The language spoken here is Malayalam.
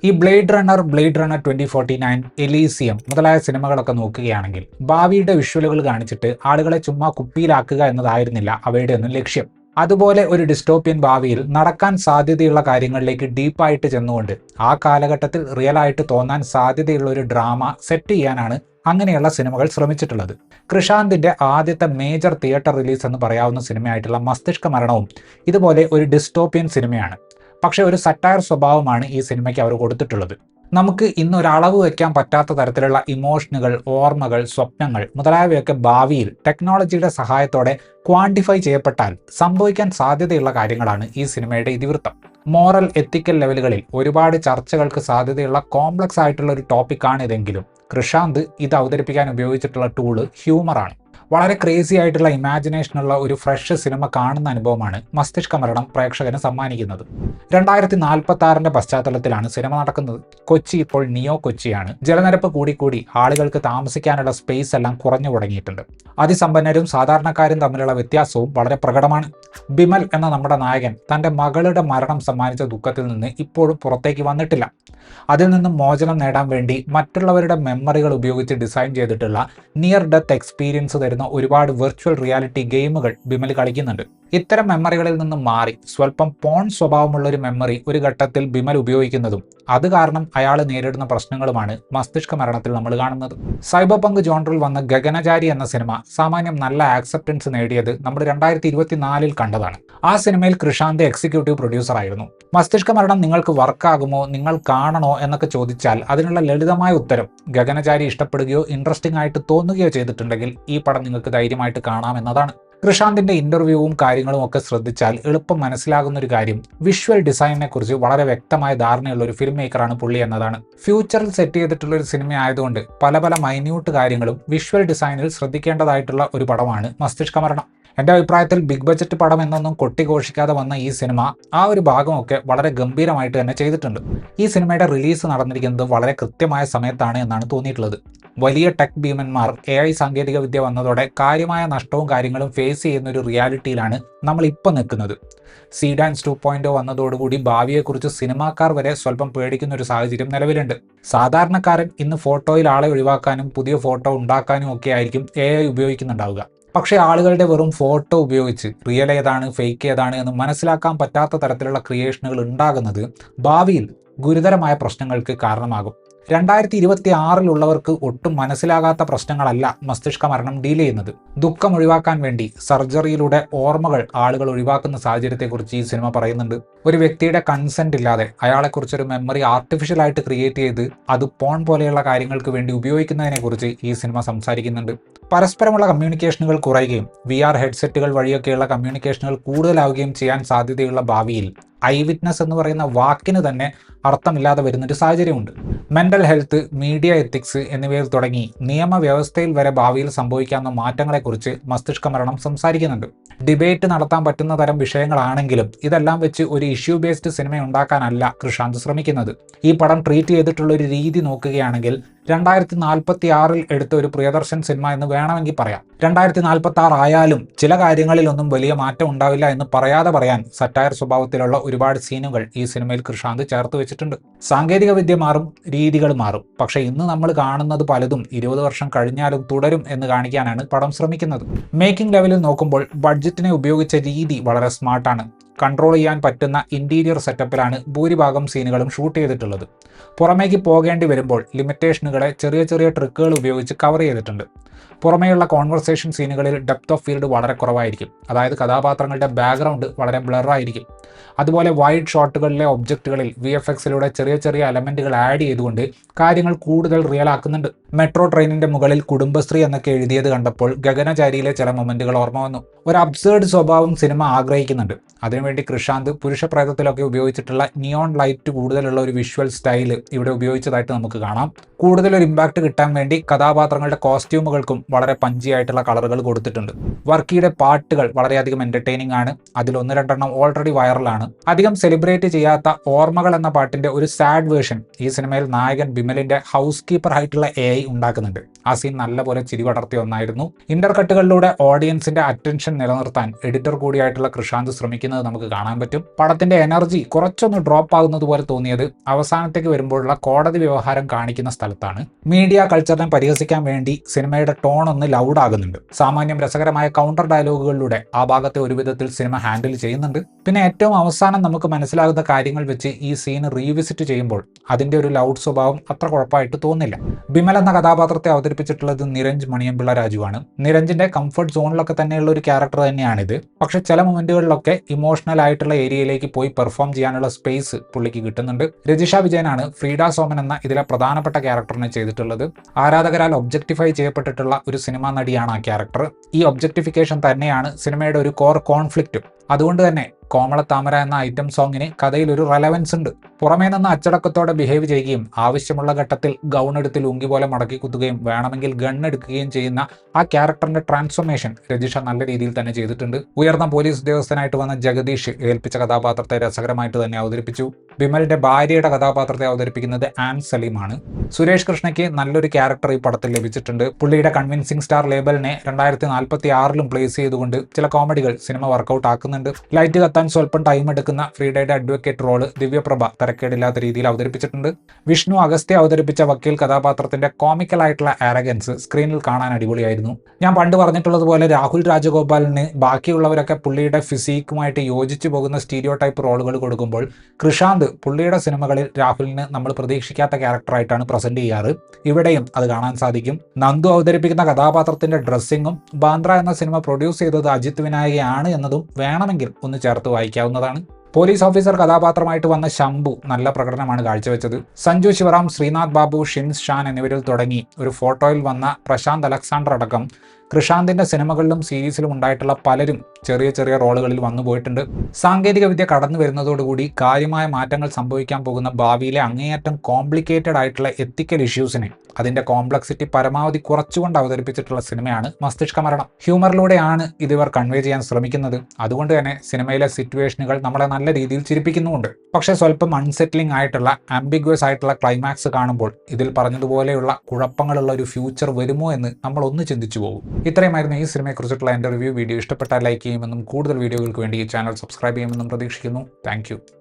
ഈ ബ്ലേഡ് റണ്ണർ 2049, എലീസിയം മുതലായ സിനിമകളൊക്കെ നോക്കുകയാണെങ്കിൽ ഭാവിയുടെ വിഷ്വലുകൾ കാണിച്ചിട്ട് ആളുകളെ ചുമ്മാ കുപ്പിയിലാക്കുക എന്നതായിരുന്നില്ല അവയുടെ ഒന്നും ലക്ഷ്യം. അതുപോലെ ഒരു ഡിസ്റ്റോപ്യൻ ഭാവിയിൽ നടക്കാൻ സാധ്യതയുള്ള കാര്യങ്ങളിലേക്ക് ഡീപ്പായിട്ട് ചെന്നുകൊണ്ട് ആ കാലഘട്ടത്തിൽ റിയലായിട്ട് തോന്നാൻ സാധ്യതയുള്ള ഒരു ഡ്രാമ സെറ്റ് ചെയ്യാനാണ് അങ്ങനെയുള്ള സിനിമകൾ ശ്രമിച്ചിട്ടുള്ളത്. കൃഷാന്തിന്റെ ആദ്യത്തെ മേജർ തിയേറ്റർ റിലീസ് എന്ന് പറയാവുന്ന സിനിമയായിട്ടുള്ള മസ്തിഷ്ക മരണവും ഇതുപോലെ ഒരു ഡിസ്റ്റോപ്യൻ സിനിമയാണ്. പക്ഷേ ഒരു സറ്റയർ സ്വഭാവമാണ് ഈ സിനിമയ്ക്ക് അവർ കൊടുത്തിട്ടുള്ളത്. നമുക്ക് ഇന്നൊരളവ് വയ്ക്കാൻ പറ്റാത്ത തരത്തിലുള്ള ഇമോഷനുകൾ, ഓർമ്മകൾ, സ്വപ്നങ്ങൾ മുതലായവയൊക്കെ ഭാവിയിൽ ടെക്നോളജിയുടെ സഹായത്തോടെ ക്വാണ്ടിഫൈ ചെയ്യപ്പെട്ടാൽ സംഭവിക്കാൻ സാധ്യതയുള്ള കാര്യങ്ങളാണ് ഈ സിനിമയുടെ ഇതിവൃത്തം. മോറൽ, എത്തിക്കൽ ലെവലുകളിൽ ഒരുപാട് ചർച്ചകൾക്ക് സാധ്യതയുള്ള കോംപ്ലക്സ് ആയിട്ടുള്ള ഒരു ടോപ്പിക്കാണ് ഇതെങ്കിലും കൃഷാന്ത് ഇത് അവതരിപ്പിക്കാൻ ഉപയോഗിച്ചിട്ടുള്ള ടൂള് ഹ്യൂമറാണ്. വളരെ ക്രേസി ആയിട്ടുള്ള ഇമാജിനേഷനുള്ള ഒരു ഫ്രഷ് സിനിമ കാണുന്ന അനുഭവമാണ് മസ്തിഷ്ക മരണം പ്രേക്ഷകന് സമ്മാനിക്കുന്നത്. 2046 പശ്ചാത്തലത്തിലാണ് സിനിമ നടക്കുന്നത്. കൊച്ചി ഇപ്പോൾ നിയോ കൊച്ചിയാണ്. ജലനിരപ്പ് കൂടിക്കൂടി ആളുകൾക്ക് താമസിക്കാനുള്ള സ്പേസ് എല്ലാം കുറഞ്ഞു തുടങ്ങിയിട്ടുണ്ട്. അതിസമ്പന്നരും സാധാരണക്കാരും തമ്മിലുള്ള വ്യത്യാസവും വളരെ പ്രകടമാണ്. ബിമൽ എന്ന നമ്മുടെ നായകൻ തന്റെ മകളുടെ മരണം സമ്മാനിച്ച ദുഃഖത്തിൽ നിന്ന് ഇപ്പോഴും പുറത്തേക്ക് വന്നിട്ടില്ല. അതിൽ നിന്നും മോചനം നേടാൻ വേണ്ടി മറ്റുള്ളവരുടെ മെമ്മറികൾ ഉപയോഗിച്ച് ഡിസൈൻ ചെയ്തിട്ടുള്ള നിയർ ഡെത്ത് എക്സ്പീരിയൻസ് തരുന്ന ഒരുപാട് വെർച്വൽ റിയാലിറ്റി ഗെയിമുകൾ ബിമൽ കളിക്കുന്നുണ്ട്. ഇത്തരം മെമ്മറികളിൽ നിന്നും മാറി സ്വല്പം പോൺ സ്വഭാവമുള്ള ഒരു മെമ്മറി ഒരു ഘട്ടത്തിൽ ബിമൽ ഉപയോഗിക്കുന്നതും അത് കാരണം അയാൾ നേരിടുന്ന പ്രശ്നങ്ങളുമാണ് മസ്തിഷ്ക മരണത്തിൽ നമ്മൾ കാണുന്നത്. സൈബർ പങ്ക് ജോണറിൽ വന്ന ഗഗനചാരി എന്ന സിനിമ സാമാന്യം നല്ല ആക്സെപ്റ്റൻസ് നേടിയത് നമ്മൾ 2024 കണ്ടതാണ്. ആ സിനിമയിൽ കൃഷാന്ത് എക്സിക്യൂട്ടീവ് പ്രൊഡ്യൂസർ ആയിരുന്നു. മസ്തിഷ്ക മരണം നിങ്ങൾക്ക് വർക്കാകുമോ, നിങ്ങൾ കാണണോ എന്നൊക്കെ ചോദിച്ചാൽ അതിനുള്ള ലളിതമായ ഉത്തരം ഗഗനചാരി ഇഷ്ടപ്പെടുകയോ ഇൻട്രസ്റ്റിംഗ് ആയിട്ട് തോന്നുകയോ ചെയ്തിട്ടുണ്ടെങ്കിൽ ഈ പടം നിങ്ങൾക്ക് ധൈര്യമായിട്ട് കാണാമെന്നതാണ്. കൃഷാന്തിന്റെ ഇന്റർവ്യൂവും കാര്യങ്ങളും ഒക്കെ ശ്രദ്ധിച്ചാൽ എളുപ്പം മനസ്സിലാകുന്ന ഒരു കാര്യം വിഷ്വൽ ഡിസൈനിനെ കുറിച്ച് വളരെ വ്യക്തമായ ധാരണയുള്ള ഒരു ഫിലിം മേക്കറാണ് പുള്ളി എന്നതാണ്. ഫ്യൂച്ചറിൽ സെറ്റ് ചെയ്തിട്ടുള്ള ഒരു സിനിമ ആയതുകൊണ്ട് പല മൈന്യൂട്ട് കാര്യങ്ങളും വിഷ്വൽ ഡിസൈനിൽ ശ്രദ്ധിക്കേണ്ടതായിട്ടുള്ള ഒരു പടമാണ് മസ്തിഷ്ക മരണം. എൻ്റെ അഭിപ്രായത്തിൽ ബിഗ് ബഡ്ജറ്റ് പടം എന്നൊന്നും കൊട്ടിഘോഷിക്കാതെ വന്ന ഈ സിനിമ ആ ഒരു ഭാഗമൊക്കെ വളരെ ഗംഭീരമായിട്ട് തന്നെ ചെയ്തിട്ടുണ്ട്. ഈ സിനിമയുടെ റിലീസ് നടന്നിരിക്കുന്നത് വളരെ കൃത്യമായ സമയത്താണ് എന്നാണ് തോന്നിയിട്ടുള്ളത്. വലിയ ടെക് ഭീമന്മാർ AI സാങ്കേതിക വിദ്യ വന്നതോടെ കാര്യമായ നഷ്ടവും കാര്യങ്ങളും ഫേസ് ചെയ്യുന്ന ഒരു റിയാലിറ്റിയിലാണ് നമ്മൾ ഇപ്പോൾ നിൽക്കുന്നത്. സീഡാൻസ് 2.0 വന്നതോടുകൂടി ഭാവിയെക്കുറിച്ച് സിനിമാക്കാർ വരെ സ്വല്പം പേടിക്കുന്ന ഒരു സാഹചര്യം നിലവിലുണ്ട്. സാധാരണക്കാരൻ ഇന്ന് ഫോട്ടോയിൽ ആളെ ഒഴിവാക്കാനും പുതിയ ഫോട്ടോ ഉണ്ടാക്കാനും ഒക്കെ ആയിരിക്കും AI ഉപയോഗിക്കുന്നുണ്ടാവുക. പക്ഷേ ആളുകളുടെ വെറും ഫോട്ടോ ഉപയോഗിച്ച് റിയൽ ഏതാണ് ഫേക്ക് ഏതാണ് എന്ന് മനസ്സിലാക്കാൻ പറ്റാത്ത തരത്തിലുള്ള ക്രിയേഷനുകൾ ഉണ്ടാകുന്നത് ഭാവിയിൽ ഗുരുതരമായ പ്രശ്നങ്ങൾക്ക് കാരണമാകും. 2026 ഒട്ടും മനസ്സിലാകാത്ത പ്രശ്നങ്ങളല്ല മസ്തിഷ്ക മരണം ഡീൽ ചെയ്യുന്നത്. ദുഃഖം ഒഴിവാക്കാൻ വേണ്ടി സർജറിയിലൂടെ ഓർമ്മകൾ ആളുകൾ ഒഴിവാക്കുന്ന സാഹചര്യത്തെക്കുറിച്ച് ഈ സിനിമ പറയുന്നുണ്ട്. ഒരു വ്യക്തിയുടെ കൺസെന്റ് ഇല്ലാതെ അയാളെക്കുറിച്ചൊരു മെമ്മറി ആർട്ടിഫിഷ്യലായിട്ട് ക്രിയേറ്റ് ചെയ്ത് അത് പോൺ പോലെയുള്ള കാര്യങ്ങൾക്ക് വേണ്ടി ഉപയോഗിക്കുന്നതിനെക്കുറിച്ച് ഈ സിനിമ സംസാരിക്കുന്നുണ്ട്. പരസ്പരമുള്ള കമ്മ്യൂണിക്കേഷനുകൾ കുറയുകയും VR ഹെഡ്സെറ്റുകൾ വഴിയൊക്കെയുള്ള കമ്മ്യൂണിക്കേഷനുകൾ കൂടുതലാവുകയും ചെയ്യാൻ സാധ്യതയുള്ള ഭാവിയിൽ ഐ വിറ്റ്നസ് എന്ന് പറയുന്ന വാക്കിന് തന്നെ അർത്ഥമില്ലാതെ വരുന്നൊരു സാഹചര്യമുണ്ട്. മെന്റൽ ഹെൽത്ത്, മീഡിയ എത്തിക്സ് എന്നിവയിൽ തുടങ്ങി നിയമവ്യവസ്ഥയിൽ വരെ ഭാവിയിൽ സംഭവിക്കാവുന്ന മാറ്റങ്ങളെക്കുറിച്ച് മസ്തിഷ്ക മരണം സംസാരിക്കുന്നുണ്ട്. ഡിബേറ്റ് നടത്താൻ പറ്റുന്ന തരം വിഷയങ്ങളാണെങ്കിലും ഇതെല്ലാം വെച്ച് ഒരു ഇഷ്യൂ ബേസ്ഡ് സിനിമ ഉണ്ടാക്കാനല്ല കൃഷാന്ത് ശ്രമിക്കുന്നത്. ഈ പടം ട്രീറ്റ് ചെയ്തിട്ടുള്ള ഒരു രീതി നോക്കുകയാണെങ്കിൽ 2046 എടുത്ത ഒരു പ്രിയദർശൻ സിനിമ എന്ന് വേണമെങ്കിൽ പറയാം. 2046 ആയാലും ചില കാര്യങ്ങളിലൊന്നും വലിയ മാറ്റം ഉണ്ടാവില്ല എന്ന് പറയാതെ പറയാൻ സറ്റയർ സ്വഭാവത്തിലുള്ള ഒരുപാട് സീനുകൾ ഈ സിനിമയിൽ കൃഷാന്ത് ചേർത്ത് വെച്ചിട്ടുണ്ട്. സാങ്കേതിക വിദ്യ മാറും, രീതികൾ മാറും. പക്ഷേ ഇന്ന് നമ്മൾ കാണുന്നത് പലതും 20 വർഷം കഴിഞ്ഞാലും തുടരും എന്ന് കാണിക്കാനാണ് പടം ശ്രമിക്കുന്നത്. മേക്കിംഗ് ലെവലിൽ നോക്കുമ്പോൾ ബഡ്ജറ്റിനെ ഉപയോഗിച്ച രീതി വളരെ സ്മാർട്ടാണ്. കൺട്രോൾ ചെയ്യാൻ പറ്റുന്ന ഇന്റീരിയർ സെറ്റപ്പിലാണ് ഭൂരിഭാഗം സീനുകളും ഷൂട്ട് ചെയ്തിട്ടുള്ളത്. പുറമേക്ക് പോകേണ്ടി വരുമ്പോൾ ലിമിറ്റേഷനുകളെ ചെറിയ ട്രിക്കുകൾ ഉപയോഗിച്ച് കവർ ചെയ്തിട്ടുണ്ട്. പുറമേയുള്ള കോൺവെർസേഷൻ സീനുകളിൽ ഡെപ്ത് ഓഫ് ഫീൽഡ് വളരെ കുറവായിരിക്കും. അതായത് കഥാപാത്രങ്ങളുടെ ബാക്ക്ഗ്രൗണ്ട് വളരെ ബ്ലറായിരിക്കും. അതുപോലെ വൈഡ് ഷോട്ടുകളിലെ ഒബ്ജക്റ്റുകളിൽ VFXിലൂടെ ചെറിയ എലമെന്റുകൾ ആഡ് ചെയ്തുകൊണ്ട് കാര്യങ്ങൾ കൂടുതൽ റിയൽ ആക്കുന്നുണ്ട്. മെട്രോ ട്രെയിനിന്റെ മുകളിൽ കുടുംബശ്രീ എന്നൊക്കെ എഴുതിയത് കണ്ടപ്പോൾ ഗഗനചാരിയിലെ ചില മൊമെന്റുകൾ ഓർമ്മ വന്നു. ഒരു അബ്സേർഡ് സ്വഭാവം സിനിമ ആഗ്രഹിക്കുന്നുണ്ട്. അതിനുവേണ്ടി കൃഷാന്ത് പുരുഷപ്രേതത്തിലൊക്കെ ഉപയോഗിച്ചിട്ടുള്ള നിയോൺ ലൈറ്റ് കൂടുതലുള്ള ഒരു വിഷ്വൽ സ്റ്റൈൽ ഇവിടെ ഉപയോഗിച്ചതായിട്ട് നമുക്ക് കാണാം. കൂടുതലൊരു ഇമ്പാക്ട് കിട്ടാൻ വേണ്ടി കഥാപാത്രങ്ങളുടെ കോസ്റ്റ്യൂമുകൾക്കും വളരെ പഞ്ചിയായിട്ടുള്ള കളറുകൾ കൊടുത്തിട്ടുണ്ട്. വർക്കിയുടെ പാട്ടുകൾ വളരെയധികം എന്റർടൈനിങ് ആണ്. അതിൽ 1-2 ഓൾറെഡി വൈറലാണ്. അധികം സെലിബ്രേറ്റ് ചെയ്യാത്ത ഓർമ്മകൾ എന്ന പാട്ടിന്റെ ഒരു സാഡ് വേർഷൻ ഈ സിനിമയിൽ നായകൻ ബിമലിന്റെ ഹൗസ് കീപ്പർ ആയിട്ടുള്ള AI ഉണ്ടാക്കുന്നുണ്ട്. ആ സീൻ നല്ലപോലെ ചിരി പടർത്തിയ ഒന്നായിരുന്നു. ഇന്റർകട്ടുകളിലൂടെ ഓഡിയൻസിന്റെ അറ്റൻഷൻ നിലനിർത്താൻ എഡിറ്റർ കൂടിയായിട്ടുള്ള കൃഷാന്ത് ശ്രമിക്കുന്നത് നമുക്ക് നമുക്ക് കാണാൻ പറ്റും. പടത്തിന്റെ എനർജി കുറച്ചൊന്ന് ഡ്രോപ്പ് ആകുന്നത് പോലെ തോന്നിയത് അവസാനത്തേക്ക് വരുമ്പോഴുള്ള കോടതി വ്യവഹാരം കാണിക്കുന്ന സ്ഥലത്താണ്. മീഡിയ കൾച്ചറിനെ പരിഹസിക്കാൻ വേണ്ടി സിനിമയുടെ ടോൺ ഒന്ന് ലൗഡ് ആകുന്നുണ്ട്. സാമാന്യം രസകരമായ കൗണ്ടർ ഡയലോഗുകളിലൂടെ ആ ഭാഗത്തെ ഒരു വിധത്തിൽ സിനിമ ഹാൻഡിൽ ചെയ്യുന്നുണ്ട്. പിന്നെ ഏറ്റവും അവസാനം നമുക്ക് മനസ്സിലാകുന്ന കാര്യങ്ങൾ വെച്ച് ഈ സീൻ റീവിസിറ്റ് ചെയ്യുമ്പോൾ അതിന്റെ ഒരു ലൗഡ് സ്വഭാവം അത്ര കുഴപ്പമായിട്ട് തോന്നില്ല. ബിമൽ എന്ന കഥാപാത്രത്തെ അവതരിപ്പിച്ചിട്ടുള്ളത് നിരഞ്ജ് മണിയമ്പിള്ള രാജുവാണ്. നിരഞ്ജിന്റെ കംഫർട്ട് സോണിലൊക്കെ തന്നെയുള്ള ഒരു ക്യാരക്ടർ തന്നെയാണിത്. പക്ഷെ ചില മൊമെന്റുകളിലൊക്കെ ഇമോഷണൽ ആയിട്ടുള്ള ഏരിയയിലേക്ക് പോയി പെർഫോം ചെയ്യാനുള്ള സ്പേസ് പുള്ളിക്ക് കിട്ടുന്നുണ്ട്. രജിഷ വിജയനാണ് ഫ്രീഡ സോമൻ എന്ന ഇതിലെ പ്രധാനപ്പെട്ട ക്യാരക്ടറിനെ ചെയ്തിട്ടുള്ളത്. ആരാധകരാൽ ഒബ്ജക്ടിഫൈ ചെയ്യപ്പെട്ടിട്ടുള്ള ഒരു സിനിമാ നടിയാണ് ആ ക്യാരക്ടർ. ഈ ഒബ്ജക്ടിഫിക്കേഷൻ തന്നെയാണ് സിനിമയുടെ ഒരു കോർ കോൺഫ്ലിക്റ്റും. അതുകൊണ്ട് തന്നെ കോമളത്താമര എന്ന ഐറ്റം സോങ്ങിന് കഥയിൽ ഒരു റെലവൻസ് ഉണ്ട്. പുറമേ നിന്ന് അച്ചടക്കത്തോടെ ബിഹേവ് ചെയ്യുകയും ആവശ്യമുള്ള ഘട്ടത്തിൽ ഗൗൺ എടുത്ത് ലുങ്കി പോലെ മടക്കി കുത്തുകയും വേണമെങ്കിൽ ഗൺ എടുക്കുകയും ചെയ്യുന്ന ആ ക്യാരക്ടറിന്റെ ട്രാൻസ്ഫോർമേഷൻ രജിഷ നല്ല രീതിയിൽ തന്നെ ചെയ്തിട്ടുണ്ട്. ഉയർന്ന പോലീസ് ഉദ്യോഗസ്ഥനായിട്ട് വന്ന ജഗദീഷ് ഏൽപ്പിച്ച കഥാപാത്രത്തെ രസകരമായിട്ട് തന്നെ അവതരിപ്പിച്ചു. ബിമലിന്റെ ഭാര്യയുടെ കഥാപാത്രത്തെ അവതരിപ്പിക്കുന്നത് ആൻ സലീമാണ്. സുരേഷ് കൃഷ്ണയ്ക്ക് നല്ലൊരു ക്യാരക്ടർ ഈ പടത്തിൽ ലഭിച്ചിട്ടുണ്ട്. പുള്ളിയുടെ കൺവിൻസിംഗ് സ്റ്റാർ ലേബലിനെ 2046 പ്ലേസ് ചെയ്തുകൊണ്ട് ചില കോമഡികൾ സിനിമ വർക്കൗട്ട് ആക്കുന്നുണ്ട്. ലൈറ്റ് കത്താൻ സ്വല്പം ടൈം എടുക്കുന്ന ഫ്രീഡയുടെ അഡ്വക്കേറ്റ് റോള് ദിവ്യപ്രഭ തരക്കേടില്ലാത്ത രീതിയിൽ അവതരിപ്പിച്ചിട്ടുണ്ട്. വിഷ്ണു അഗസ്ത്യ അവതരിപ്പിച്ച വക്കീൽ കഥാപാത്രത്തിന്റെ കോമിക്കലായിട്ടുള്ള ആരഗൻസ് സ്ക്രീനിൽ കാണാൻ അടിപൊളിയായിരുന്നു. ഞാൻ പണ്ട് പറഞ്ഞിട്ടുള്ളതുപോലെ രാഹുൽ രാജഗോപാലിന് ബാക്കിയുള്ളവരൊക്കെ പുള്ളിയുടെ ഫിസിക്കുമായിട്ട് യോജിച്ചു പോകുന്ന സ്റ്റീരിയോ ടൈപ്പ് റോളുകൾ കൊടുക്കുമ്പോൾ കൃഷാന്ത് പുള്ളിയുടെ സിനിമകളിൽ രാഹുലിന് നമ്മൾ പ്രതീക്ഷിക്കാത്ത ക്യാരക്ടറായിട്ടാണ് പ്രസന്റ് ചെയ്യാറ്. ഇവിടെയും അത് കാണാൻ സാധിക്കും. നന്ദു അവതരിപ്പിക്കുന്ന കഥാപാത്രത്തിന്റെ ഡ്രസ്സിങ്ങും ബാന്ദ്ര എന്ന സിനിമ പ്രൊഡ്യൂസ് ചെയ്തത് അജിത് വിനായകയാണ് എന്നതും വേണമെങ്കിൽ ഒന്ന് ചേർത്ത് വായിക്കാവുന്നതാണ്. പോലീസ് ഓഫീസർ കഥാപാത്രമായിട്ട് വന്ന ശംഭു നല്ല പ്രകടനമാണ് കാഴ്ചവെച്ചത്. സഞ്ജു ശിവറാം, ശ്രീനാഥ് ബാബു, ഷിൻസ് ഷാൻ എന്നിവരിൽ തുടങ്ങി ഒരു ഫോട്ടോയിൽ വന്ന പ്രശാന്ത് അലക്സാണ്ടർ അടക്കം കൃഷാന്തിന്റെ സിനിമകളിലും സീരീസിലും ഉണ്ടായിട്ടുള്ള പലരും ചെറിയ ചെറിയ റോളുകളിൽ വന്നു പോയിട്ടുണ്ട്. സാങ്കേതിക വിദ്യ കടന്നു വരുന്നതോടുകൂടി കാര്യമായ മാറ്റങ്ങൾ സംഭവിക്കാൻ പോകുന്ന ഭാവിയിലെ അങ്ങേയറ്റം കോംപ്ലിക്കേറ്റഡ് ആയിട്ടുള്ള എത്തിക്കൽ ഇഷ്യൂസിനെ അതിന്റെ കോംപ്ലക്സിറ്റി പരമാവധി കുറച്ചുകൊണ്ട് അവതരിപ്പിച്ചിട്ടുള്ള സിനിമയാണ് മസ്തിഷ്ക മരണം. ഹ്യൂമറിലൂടെയാണ് ഇതിവർ കൺവേ ചെയ്യാൻ ശ്രമിക്കുന്നത്. അതുകൊണ്ട് തന്നെ സിനിമയിലെ സിറ്റുവേഷനുകൾ നമ്മളെ നല്ല രീതിയിൽ ചിരിപ്പിക്കുന്നുമുണ്ട്. പക്ഷേ സ്വല്പം അൺസെറ്റിലിംഗ് ആയിട്ടുള്ള ആംബിഗ്വസ് ആയിട്ടുള്ള ക്ലൈമാക്സ് കാണുമ്പോൾ ഇതിൽ പറഞ്ഞതുപോലെയുള്ള കുഴപ്പങ്ങളുള്ള ഒരു ഫ്യൂച്ചർ വരുമോ എന്ന് നമ്മൾ ഒന്ന് ചിന്തിച്ചു പോകും. ഇത്രയുമായിരുന്നു ഈ സിനിമയെക്കുറിച്ചിട്ടുള്ള എൻ്റെ റിവ്യൂ. വീഡിയോ ഇഷ്ടപ്പെട്ടാൽ ലൈക്ക് ചെയ്യുമെന്നും കൂടുതൽ വീഡിയോകൾക്ക് വേണ്ടി ഈ ചാനൽ സബ്സ്ക്രൈബ് ചെയ്യുമെന്നും പ്രതീക്ഷിക്കുന്നു. താങ്ക്